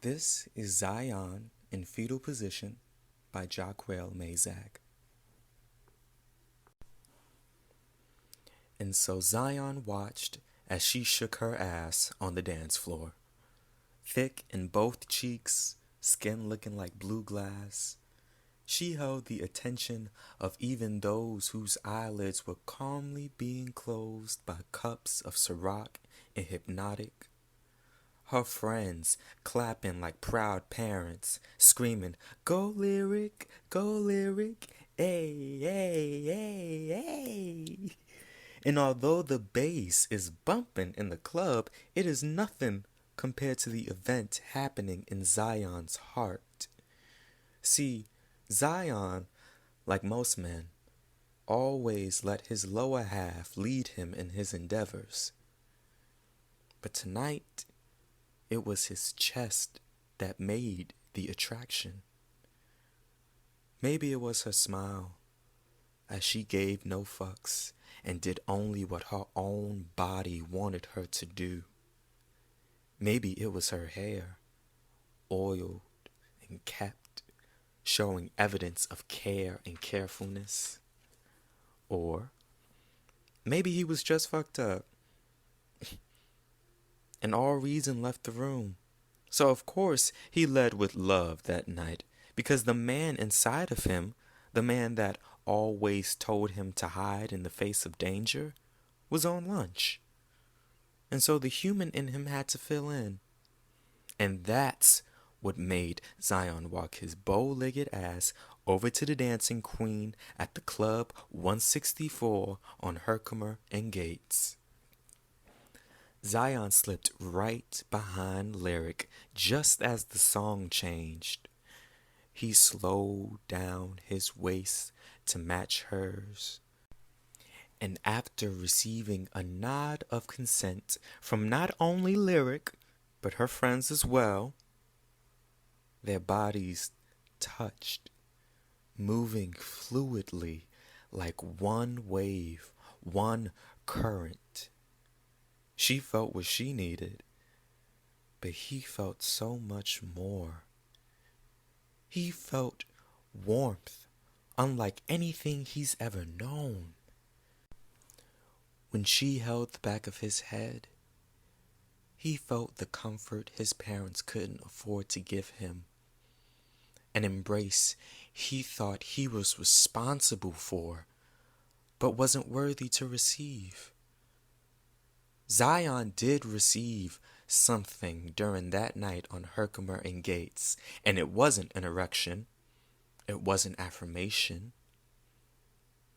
This is Zion in Fetal Position by Jahquale Mazyck. And so Zion watched as she shook her ass on the dance floor. Thick in both cheeks, skin looking like blue glass. She held the attention of even those whose eyelids were calmly being closed by cups of Ciroc and Hypnotic. Her friends clapping like proud parents, screaming, "Go Lyric, go Lyric, ay, ay, ay, ay." And although the bass is bumping in the club, it is nothing compared to the event happening in Zion's heart. See, Zion, like most men, always let his lower half lead him in his endeavors. But tonight, it was his chest that made the attraction. Maybe it was her smile, as she gave no fucks and did only what her own body wanted her to do. Maybe it was her hair, oiled and kept, showing evidence of care and carefulness. Or maybe he was just fucked up and all reason left the room. So of course he led with love that night, because the man inside of him, the man that always told him to hide in the face of danger, was on lunch. And so the human in him had to fill in. And that's what made Zion walk his bow-legged ass over to the dancing queen at the Club 164 on Herkimer and Gates. Zion slipped right behind Lyric just as the song changed. He slowed down his waist to match hers. And after receiving a nod of consent from not only Lyric, but her friends as well, their bodies touched, moving fluidly like one wave, one current. She felt what she needed, but he felt so much more. He felt warmth unlike anything he's ever known. When she held the back of his head, he felt the comfort his parents couldn't afford to give him. An embrace he thought he was responsible for, but wasn't worthy to receive. Zion did receive something during that night on Herkimer and Gates, and it wasn't an erection. It wasn't affirmation.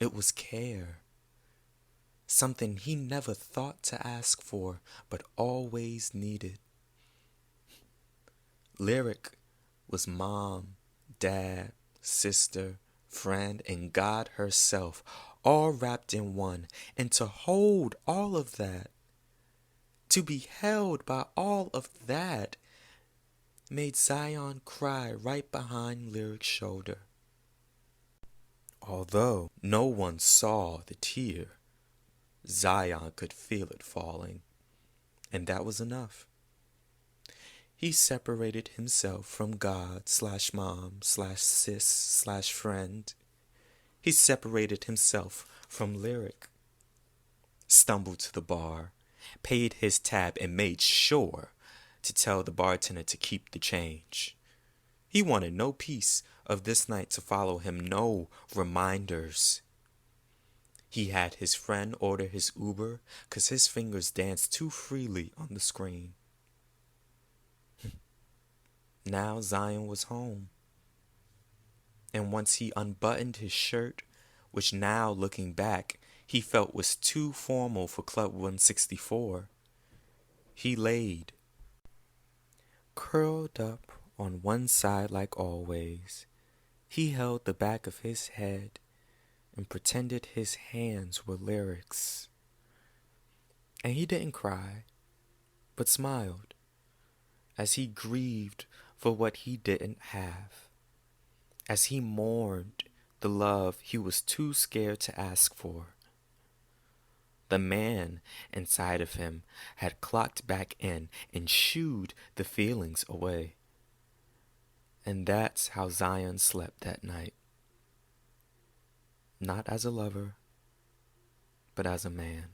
It was care. Something he never thought to ask for, but always needed. Lyric was mom, dad, sister, friend, and God herself, all wrapped in one. And to hold all of that, to be held by all of that, made Zion cry right behind Lyric's shoulder. Although no one saw the tear, Zion could feel it falling, and that was enough. He separated himself from God/mom/sis/friend. He separated himself from Lyric, stumbled to the bar, paid his tab, and made sure to tell the bartender to keep the change. He wanted no piece of this night to follow him, no reminders. He had his friend order his Uber because his fingers danced too freely on the screen. Now Zion was home. And once he unbuttoned his shirt, which now looking back, he felt was too formal for Club 164, he laid, curled up on one side like always. He held the back of his head and pretended his hands were Lyric's. And he didn't cry, but smiled as he grieved for what he didn't have, as he mourned the love he was too scared to ask for. The man inside of him had clocked back in and shooed the feelings away. And that's how Zion slept that night. Not as a lover, but as a man.